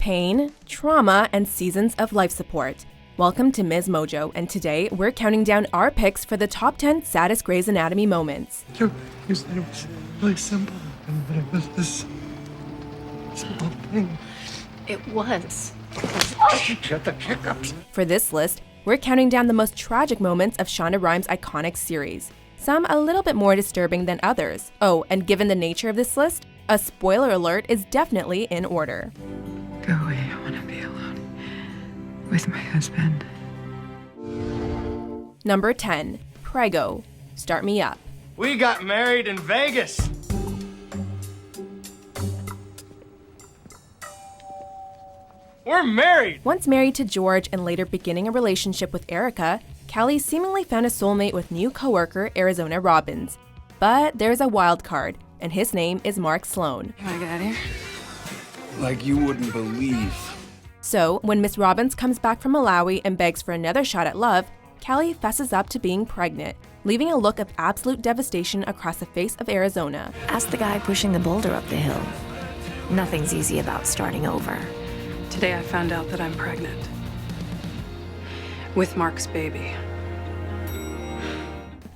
pain, trauma, and seasons of life support. Welcome to MsMojo, and today we're counting down our picks for the top 10 saddest Grey's Anatomy moments. You said it was really simple, and that it was this simple thing. It was. Get the hiccups. For this list, we're counting down the most tragic moments of Shonda Rhimes' iconic series, some a little bit more disturbing than others. Oh, and given the nature of this list, a spoiler alert is definitely in order. Go away, I want to be alone with my husband. Number 10. Prego. Start me up. We got married in Vegas. We're married! Once married to George and later beginning a relationship with Erica, Callie seemingly found a soulmate with new coworker Arizona Robbins. But there's a wild card, and his name is Mark Sloan. You want to get out of here? Like you wouldn't believe. So, when Miss Robbins comes back from Malawi and begs for another shot at love, Callie fesses up to being pregnant, leaving a look of absolute devastation across the face of Arizona. Ask the guy pushing the boulder up the hill. Nothing's easy about starting over. Today I found out that I'm pregnant. With Mark's baby.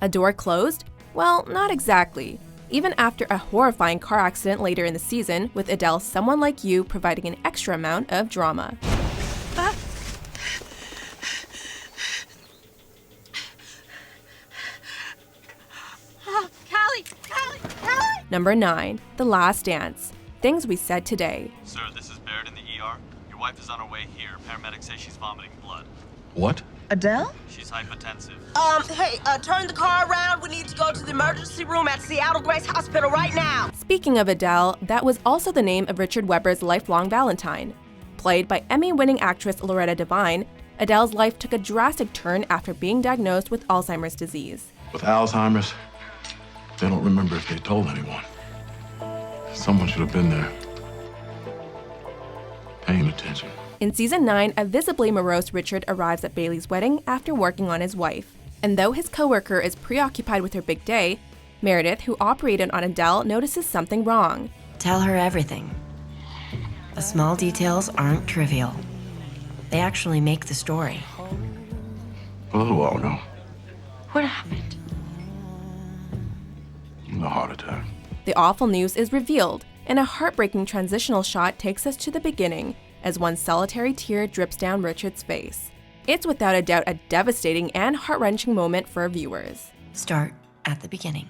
A door closed? Well, not exactly. Even after a horrifying car accident later in the season, with Adele's Someone Like You providing an extra amount of drama. Callie! Number 9. The Last Dance. Things we said today. Sir, this is Barrett in the ER. Your wife is on her way here. Paramedics say she's vomiting blood. What? Adele? She's hypotensive. Turn the car around. We need to go to the emergency room at Seattle Grace Hospital right now. Speaking of Adele, that was also the name of Richard Webber's lifelong Valentine. Played by Emmy-winning actress Loretta Devine, Adele's life took a drastic turn after being diagnosed with Alzheimer's disease. With Alzheimer's, they don't remember if they told anyone. Someone should have been there, paying attention. In season 9, a visibly morose Richard arrives at Bailey's wedding after working on his wife. And though his coworker is preoccupied with her big day, Meredith, who operated on Adele, notices something wrong. Tell her everything. The small details aren't trivial. They actually make the story. Well, who all know? What happened? The heart attack. The awful news is revealed, and a heartbreaking transitional shot takes us to the beginning, as one solitary tear drips down Richard's face. It's without a doubt a devastating and heart-wrenching moment for viewers. Start at the beginning.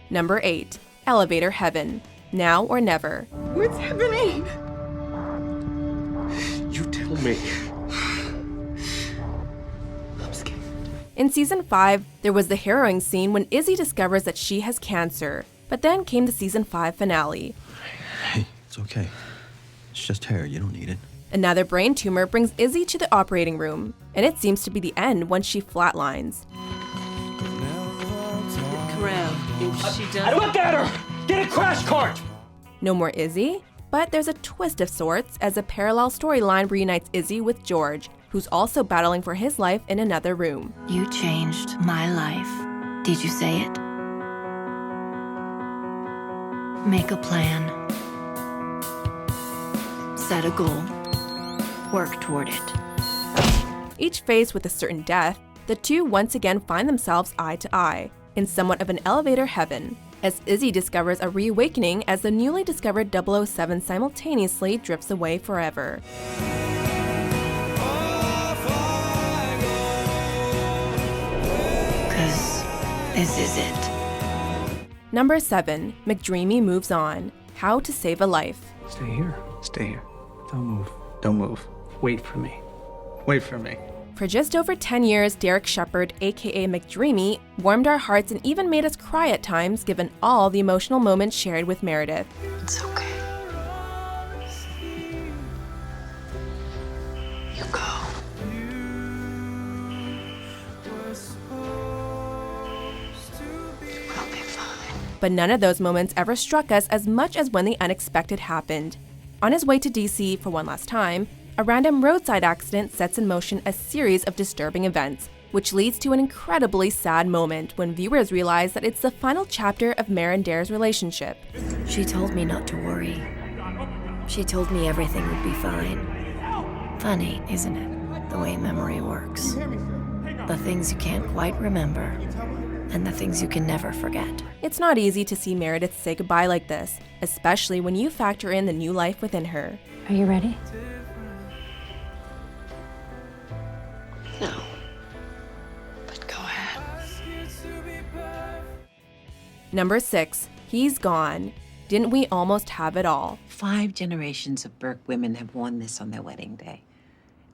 Number 8. Elevator Heaven. Now or never. What's happening? You tell me. I'm scared. In season 5, there was the harrowing scene when Izzy discovers that she has cancer. But then came the season 5 finale. Hey, it's okay. It's just hair, you don't need it. Another brain tumor brings Izzy to the operating room, and it seems to be the end once she flatlines. I looked at her! Get a crash cart! No more Izzy, but there's a twist of sorts as a parallel storyline reunites Izzy with George, who's also battling for his life in another room. You changed my life. Did you say it? Make a plan. Set a goal. Work toward it. Each faced with a certain death, the two once again find themselves eye to eye, in somewhat of an elevator heaven, as Izzy discovers a reawakening as the newly discovered 007 simultaneously drifts away forever. Cause this is it. Number 7. McDreamy Moves On. How to Save a Life. Stay here. Stay here. Don't move. Don't move. Wait for me. Wait for me. For just over 10 years, Derek Shepherd, aka McDreamy, warmed our hearts and even made us cry at times given all the emotional moments shared with Meredith. It's okay. You go. We'll be fine. But none of those moments ever struck us as much as when the unexpected happened. On his way to DC for one last time, a random roadside accident sets in motion a series of disturbing events, which leads to an incredibly sad moment when viewers realize that it's the final chapter of Mare and Dare's relationship. She told me not to worry. She told me everything would be fine. Funny, isn't it? The way memory works. The things you can't quite remember, and the things you can never forget. It's not easy to see Meredith say goodbye like this, especially when you factor in the new life within her. Are you ready? No. But go ahead. Number 6, Hes Gone. Didn't we almost have it all? 5 generations of Burke women have worn this on their wedding day.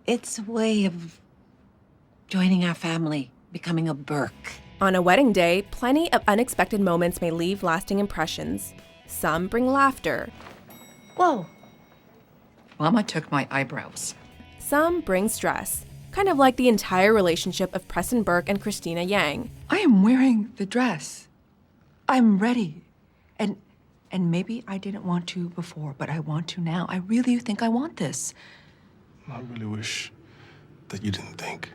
It's a way of joining our family, becoming a Burke. On a wedding day, plenty of unexpected moments may leave lasting impressions. Some bring laughter. Whoa. Mama took my eyebrows. Some bring stress, kind of like the entire relationship of Preston Burke and Christina Yang. I am wearing the dress. I'm ready. And maybe I didn't want to before, but I want to now. I really think I want this. I really wish that you didn't think.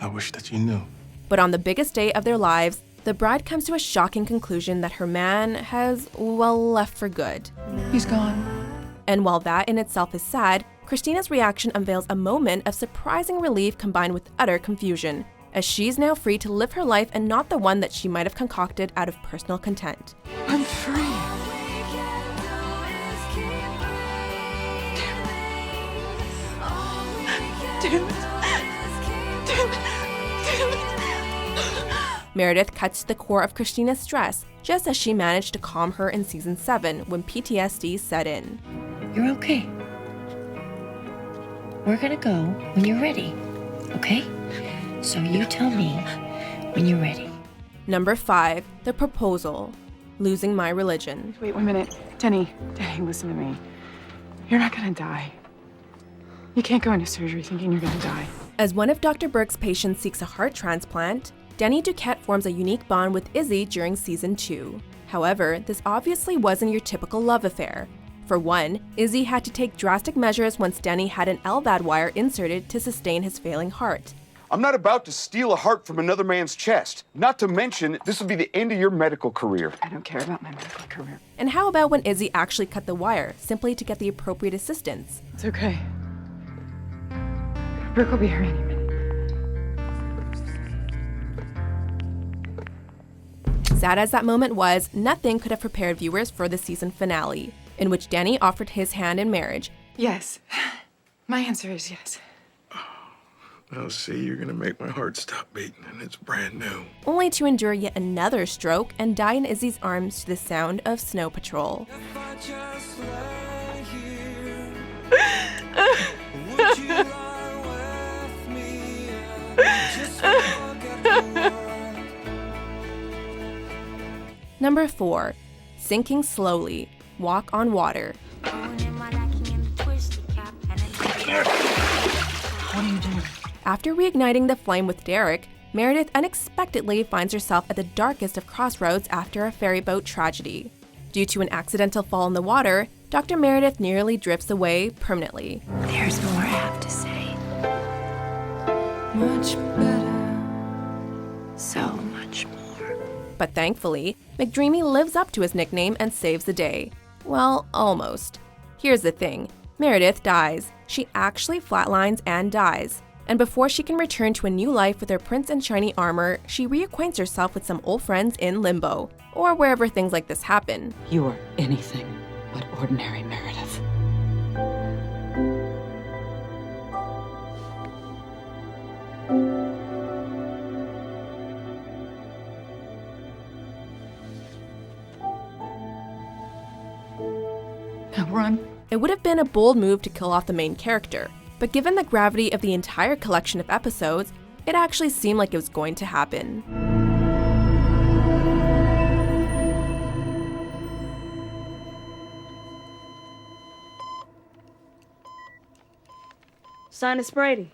I wish that you knew. But on the biggest day of their lives, the bride comes to a shocking conclusion that her man has, well, left for good. He's gone. And while that in itself is sad, Christina's reaction unveils a moment of surprising relief combined with utter confusion, as she's now free to live her life and not the one that she might have concocted out of personal content. I'm free. Damn it. Meredith cuts to the core of Christina's stress, just as she managed to calm her in season 7 when PTSD set in. You're okay. We're gonna go when you're ready, okay? So you tell me when you're ready. Number 5, The Proposal. Losing my religion. Wait 1 minute. Denny, listen to me. You're not gonna die. You can't go into surgery thinking you're gonna die. As one of Dr. Burke's patients seeks a heart transplant, Denny Duquette forms a unique bond with Izzy during season 2. However, this obviously wasn't your typical love affair. For one, Izzy had to take drastic measures once Denny had an LVAD wire inserted to sustain his failing heart. I'm not about to steal a heart from another man's chest. Not to mention, this will be the end of your medical career. I don't care about my medical career. And how about when Izzy actually cut the wire, simply to get the appropriate assistance? It's okay. Brooke will be here any minute. Sad as that moment was, nothing could have prepared viewers for the season finale, in which Danny offered his hand in marriage. Yes. My answer is yes. Well, see, you're gonna make my heart stop beating, and it's brand new. Only to endure yet another stroke and die in Izzy's arms to the sound of Snow Patrol. Number 4, Sinking Slowly, Walk on Water. What are you doing? After reigniting the flame with Derek, Meredith unexpectedly finds herself at the darkest of crossroads after a ferry boat tragedy. Due to an accidental fall in the water, Dr. Meredith nearly drifts away permanently. There's more I have to say. Much better. So much more. But thankfully, McDreamy lives up to his nickname and saves the day. Well, almost. Here's the thing. Meredith dies. She actually flatlines and dies. And before she can return to a new life with her prince and shiny armor, she reacquaints herself with some old friends in Limbo, or wherever things like this happen. You are anything but ordinary Meredith. Now run. It would have been a bold move to kill off the main character, but given the gravity of the entire collection of episodes, it actually seemed like it was going to happen. Sinus Brady.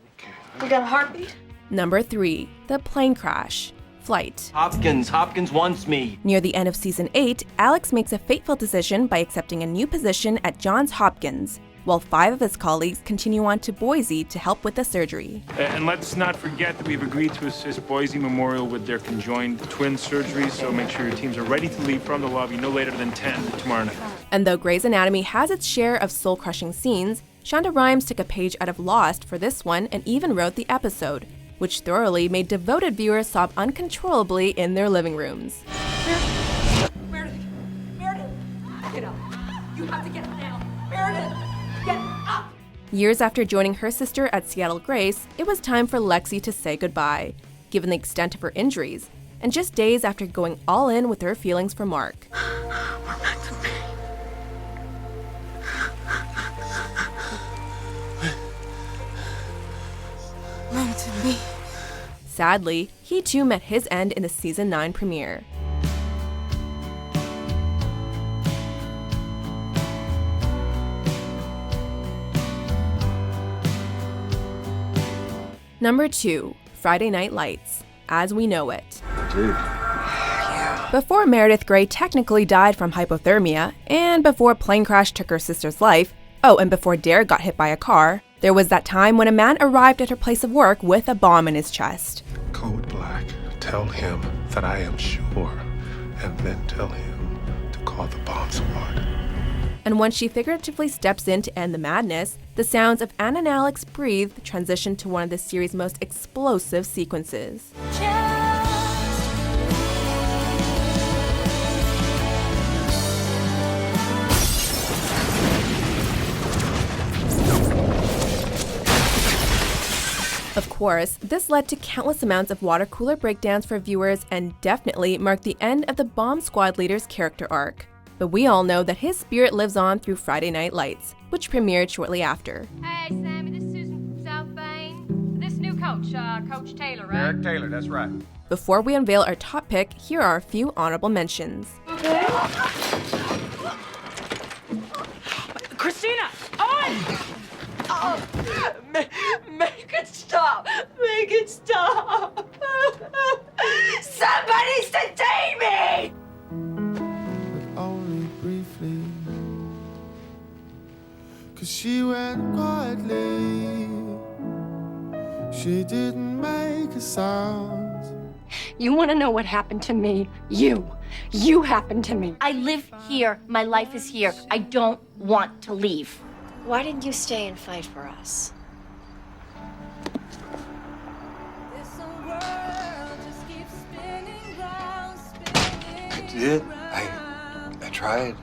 We got a heartbeat? Number 3, The Plane Crash, Flight. Hopkins wants me. Near the end of season 8, Alex makes a fateful decision by accepting a new position at Johns Hopkins. while 5 of his colleagues continue on to Boise to help with the surgery. And let's not forget that we've agreed to assist Boise Memorial with their conjoined twin surgery, so make sure your teams are ready to leave from the lobby no later than 10 tomorrow night. And though Grey's Anatomy has its share of soul-crushing scenes, Shonda Rhimes took a page out of Lost for this one and even wrote the episode, which thoroughly made devoted viewers sob uncontrollably in their living rooms. Meredith! Get up. You have to get up now. Meredith! Get up! Years after joining her sister at Seattle Grace, it was time for Lexi to say goodbye, given the extent of her injuries, and just days after going all in with her feelings for Mark. We're back to me. Back to me. Sadly, he too met his end in the season 9 premiere. Number 2, Friday Night Lights, As We Know It. Dude. Before Meredith Grey technically died from hypothermia, and before a plane crash took her sister's life, oh, and before Derek got hit by a car, there was that time when a man arrived at her place of work with a bomb in his chest. Code Black, tell him that I am sure, and then tell him to call the bomb squad. And when she figuratively steps in to end the madness, the sounds of Anna and Alex Breathe transition to one of the series' most explosive sequences. Of course, this led to countless amounts of water cooler breakdowns for viewers and definitely marked the end of the Bomb Squad leader's character arc. But we all know that his spirit lives on through Friday Night Lights, which premiered shortly after. Hey, Sammy, this is Susan from South Bend. This new coach, Coach Taylor, right? Eric Taylor, that's right. Before we unveil our top pick, here are a few honorable mentions. Okay. Christina, on! Oh, make it stop! Make it stop! Somebody sedate me! Only briefly, 'cause she went quietly. She didn't make a sound. You want to know what happened to me? You happened to me. I live here. My life is here. I don't want to leave. Why didn't you stay and fight for us? I did. I tried.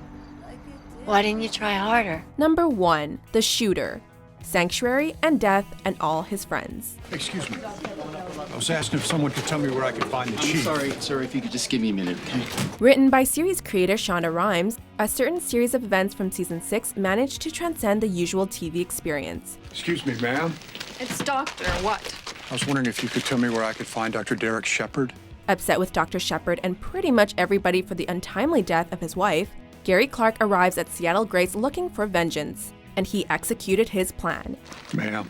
Why didn't you try harder? Number 1, The Shooter, Sanctuary and Death and All His Friends. Excuse me. I was asking if someone could tell me where I could find the chief. Sorry, sir, if you could just give me a minute, okay? Written by series creator Shonda Rhimes, a certain series of events from season 6 managed to transcend the usual TV experience. Excuse me, ma'am. It's Doctor what? I was wondering if you could tell me where I could find Dr. Derek Shepard. Upset with Dr. Shepard and pretty much everybody for the untimely death of his wife, Gary Clark arrives at Seattle Grace looking for vengeance, and he executed his plan. Ma'am.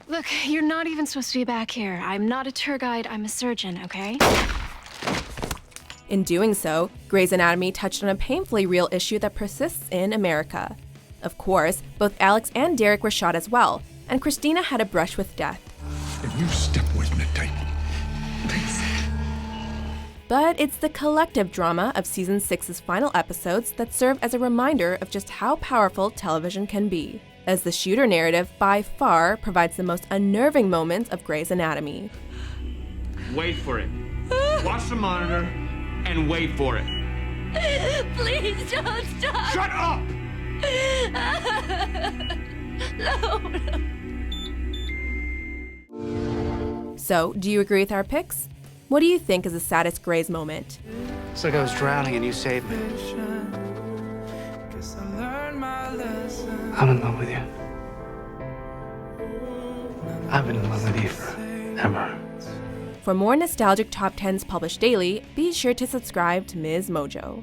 Look, you're not even supposed to be back here. I'm not a tour guide, I'm a surgeon, okay? In doing so, Grey's Anatomy touched on a painfully real issue that persists in America. Of course, both Alex and Derek were shot as well, and Christina had a brush with death. If you step with me, take me. Please. But it's the collective drama of season 6's final episodes that serve as a reminder of just how powerful television can be, as the shooter narrative by far provides the most unnerving moments of Grey's Anatomy. Wait for it. Watch the monitor and wait for it. Please don't stop! Shut up! No. So, do you agree with our picks? What do you think is the saddest Grey's moment? It's like I was drowning and you saved me. I'm in love with you. I've been in love with you forever. For more nostalgic top 10s published daily, be sure to subscribe to MsMojo.